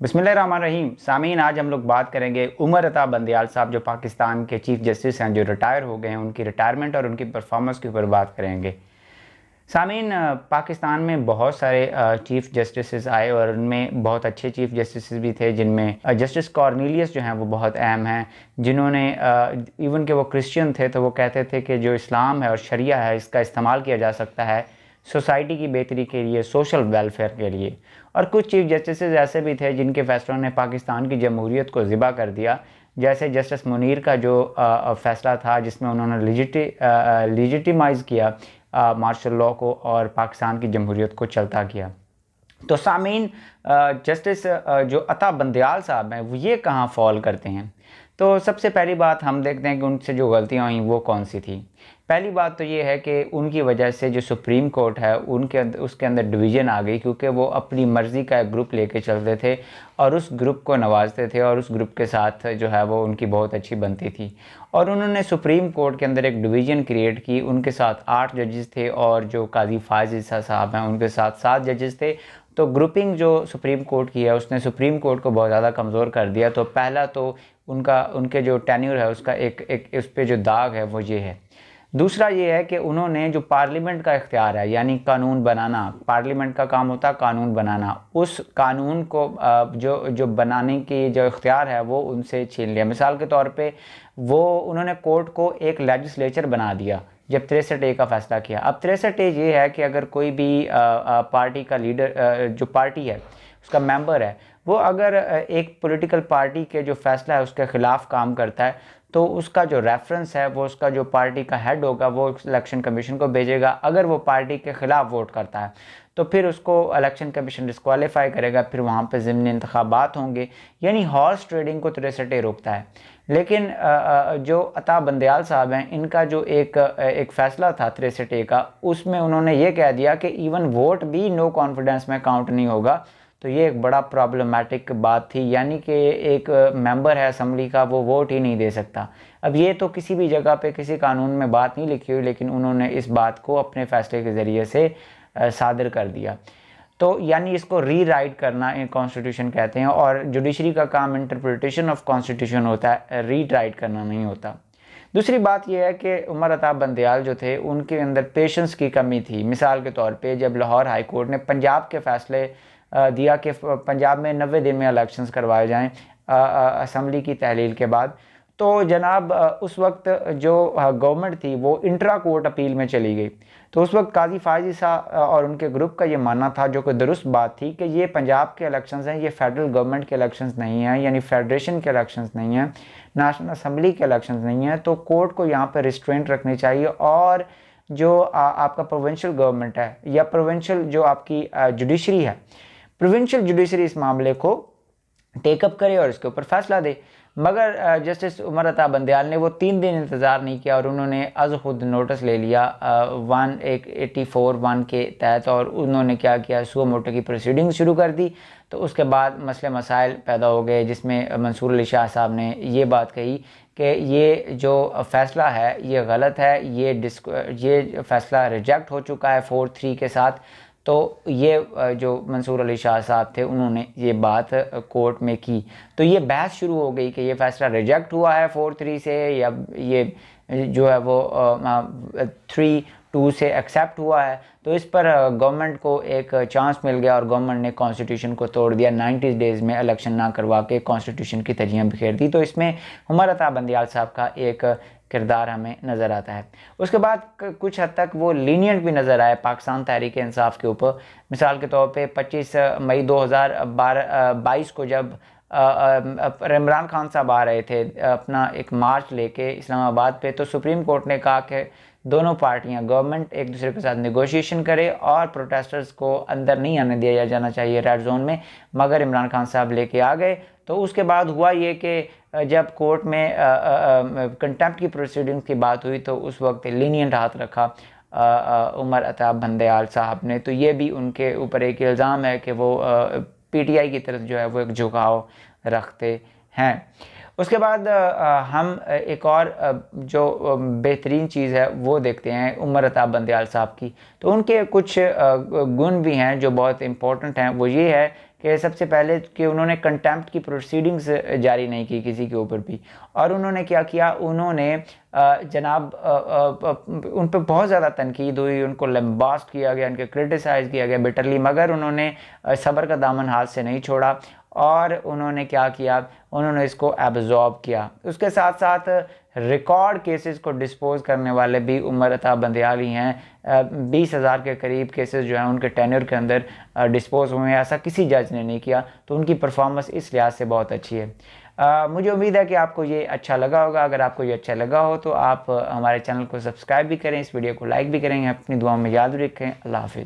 बिस्मिल्लाहिर्रहमानिर्रहीम। सामीन, आज हम लोग बात करेंगे उमर अता बंदयाल साहब जो पाकिस्तान के चीफ़ जस्टिस हैं, जो रिटायर हो गए हैं, उनकी रिटायरमेंट और उनकी परफॉर्मेंस के ऊपर बात करेंगे। सामीन, पाकिस्तान में बहुत सारे चीफ़ जस्टिस आए और उनमें बहुत अच्छे चीफ़ जस्टिस भी थे, जिनमें जस्टिस कॉर्नेलियस जो हैं वो बहुत अहम हैं, जिन्होंने इवन के वो क्रिश्चियन थे तो वो कहते थे कि जो इस्लाम है और शरिया है इसका इस्तेमाल किया जा सकता है सोसाइटी की बेहतरी के लिए, सोशल वेलफेयर के लिए। और कुछ चीफ़ जस्टिस ऐसे भी थे जिनके फैसलों ने पाकिस्तान की जमहूरियत को ज़िबा कर दिया, जैसे जस्टिस मुनीर का जो फ़ैसला था जिसमें उन्होंने लिजिटिमाइज़ किया मार्शल लॉ को और पाकिस्तान की जमहूरियत को चलता किया। तो सामीन, जस्टिस जो अता बंदयाल साहब हैं वो ये कहाँ फॉल करते हैं। तो सबसे पहली बात हम देखते हैं कि उनसे जो गलतियाँ हुई वो कौन सी थी। पहली बात तो ये है कि उनकी वजह से जो सुप्रीम कोर्ट है उसके अंदर डिवीज़न आ गई, क्योंकि वो अपनी मर्ज़ी का एक ग्रुप लेके चलते थे और उस ग्रुप को नवाजते थे और उस ग्रुप के साथ जो है वो उनकी बहुत अच्छी बनती थी। और उन्होंने सुप्रीम कोर्ट के अंदर एक डिवीज़न क्रिएट की। उनके साथ 8 जजेस थे और जो काजी फायज़ ईसा साहब हैं उनके साथ 7 जजेस थे। तो ग्रुपिंग जो सुप्रीम कोर्ट की है उसने सुप्रीम कोर्ट को बहुत ज़्यादा कमज़ोर कर दिया। तो पहला तो उनके जो टेन्योर है उसका एक उस पर जो दाग है वो ये है। दूसरा ये है कि उन्होंने जो पार्लियामेंट का इख्तियार है, यानी कानून बनाना, पार्लियामेंट का काम होता है कानून बनाना, उस कानून को जो बनाने की जो इख्तियार है वो उनसे छीन लिया। मिसाल के तौर पे वो उन्होंने कोर्ट को एक लेजिस्लेचर बना दिया जब 63A का फ़ैसला किया। अब 63A ये है कि अगर कोई भी पार्टी का लीडर, जो पार्टी है उसका मेंबर है, वो अगर एक पॉलिटिकल पार्टी के जो फ़ैसला है उसके ख़िलाफ़ काम करता है तो उसका जो रेफरेंस है वो उसका जो पार्टी का हेड होगा वो इलेक्शन कमीशन को भेजेगा। अगर वो पार्टी के ख़िलाफ़ वोट करता है तो फिर उसको इलेक्शन कमीशन डिस्क्वालीफाई करेगा, फिर वहाँ पे ज़िमनी इंतखाबात होंगे। यानी हॉर्स ट्रेडिंग को 63A रोकता है। लेकिन जो अता बंदयाल साहब हैं, इनका जो एक फ़ैसला था 63A का, उसमें उन्होंने ये कह दिया कि इवन वोट भी नो कॉन्फिडेंस में काउंट नहीं होगा। तो ये एक बड़ा प्रॉब्लमेटिक बात थी, यानी कि एक मेंबर है असम्बली का वो वोट ही नहीं दे सकता। अब ये तो किसी भी जगह पे किसी कानून में बात नहीं लिखी हुई, लेकिन उन्होंने इस बात को अपने फ़ैसले के ज़रिए से सादर कर दिया। तो यानी इसको रीराइट करना कॉन्स्टिट्यूशन कहते हैं, और जुडिशरी का काम इंटरप्रिटेशन ऑफ कॉन्स्टिट्यूशन होता है, रीराइट करना नहीं होता। दूसरी बात यह है कि उमर अता बंदयाल जो थे उनके अंदर पेशेंस की कमी थी। मिसाल के तौर पे जब लाहौर हाई कोर्ट ने पंजाब के फ़ैसले दिया कि पंजाब में 90 दिन में इलेक्शंस करवाए जाएं असम्बली की तहलील के बाद, तो जनाब उस वक्त जो गवर्नमेंट थी वो इंट्रा कोर्ट अपील में चली गई। तो उस वक्त काजी फायज़ ईसा और उनके ग्रुप का ये मानना था, जो कि दुरुस्त बात थी, कि ये पंजाब के इलेक्शंस हैं, ये फेडरल गवर्नमेंट के इलेक्शंस नहीं हैं, यानी फेडरेशन के इलेक्शंस नहीं हैं, नेशनल असम्बली के इलेक्शंस नहीं हैं। तो कोर्ट को यहाँ पर रिस्ट्रेंट रखनी चाहिए और जो आपका प्रोविंशियल गवर्नमेंट है या प्रोविंशियल जो आपकी जुडिशरी है, प्रोविंशियल जुडिशरी इस मामले को टेकअप करे और इसके ऊपर फैसला दे। मगर जस्टिस उमर अता बंदयाल ने वो 3 दिन इंतज़ार नहीं किया और उन्होंने अज़ खुद नोटिस ले लिया 184(1) के तहत, और उन्होंने क्या किया, सुओ मोटो की प्रोसीडिंग शुरू कर दी। तो उसके बाद मसले मसाइल पैदा हो गए, जिसमें मंसूर अली शाह साहब ने ये बात कही कि ये जो फ़ैसला है ये गलत है, ये फ़ैसला रिजेक्ट हो चुका है 4-3 के साथ। तो ये जो मंसूर अली शाह साहब थे उन्होंने ये बात कोर्ट में की। तो ये बहस शुरू हो गई कि ये फ़ैसला रिजेक्ट हुआ है 4-3 से, या ये जो है वो 3-2 से एक्सेप्ट हुआ है। तो इस पर गवर्नमेंट को एक चांस मिल गया और गवर्नमेंट ने कॉन्स्टिट्यूशन को तोड़ दिया। 90 डेज़ में इलेक्शन ना करवा के कॉन्स्टिट्यूशन की तजियाँ बिखेर दी। तो इसमें उमर अता बंदयाल साहब का एक किरदार हमें नज़र आता है। उसके बाद कुछ हद तक वो लीनियंट भी नज़र आए पाकिस्तान तहरीक इंसाफ के ऊपर। मिसाल के तौर पे 25 मई 2022 को जब इमरान खान साहब आ रहे थे अपना एक मार्च लेके इस्लामाबाद पे, तो सुप्रीम कोर्ट ने कहा कि दोनों पार्टियां, गवर्नमेंट एक दूसरे के साथ नेगोशिएशन करे और प्रोटेस्टर्स को अंदर नहीं आने दिया जाना चाहिए रेड जोन में, मगर इमरान खान साहब लेके आ गए। तो उसके बाद हुआ ये कि जब कोर्ट में कंटेम्प्ट की प्रोसीडिंग्स की बात हुई तो उस वक्त लीनियंट हाथ रखा उमर अता बंदयाल साहब ने। तो ये भी उनके ऊपर एक इल्ज़ाम है कि वो PTI की तरफ जो है वो एक झुकाव रखते हैं। उसके बाद हम एक और जो बेहतरीन चीज़ है वो देखते हैं उमर अता बंदयाल साहब की। तो उनके कुछ गुण भी हैं जो बहुत इम्पोर्टेंट हैं। वो ये है कि सबसे पहले कि उन्होंने कंटेम्प्ट की प्रोसीडिंग्स जारी नहीं की किसी के ऊपर भी, और उन्होंने क्या किया, उन्होंने जनाब उन पर बहुत ज़्यादा तनकीद हुई, उनको लम्बास्ट किया गया, उनके क्रिटिसाइज़ किया गया बिटरली, मगर उन्होंने सब्र का दामन हाथ से नहीं छोड़ा और उन्होंने क्या किया, उन्होंने इसको एब्जॉर्ब किया। उसके साथ साथ रिकॉर्ड केसेस को डिस्पोज करने वाले भी उमर अता बंदयाल ही हैं। 20,000 के करीब केसेस जो हैं उनके टेन्योर के अंदर डिस्पोज हुए हैं, ऐसा किसी जज ने नहीं किया। तो उनकी परफॉर्मेंस इस लिहाज से बहुत अच्छी है। मुझे उम्मीद है कि आपको ये अच्छा लगा होगा। अगर आपको ये अच्छा लगा हो तो आप हमारे चैनल को सब्सक्राइब भी करें, इस वीडियो को लाइक भी करें, अपनी दुआ में याद रखें। अल्लाह हाफिज़।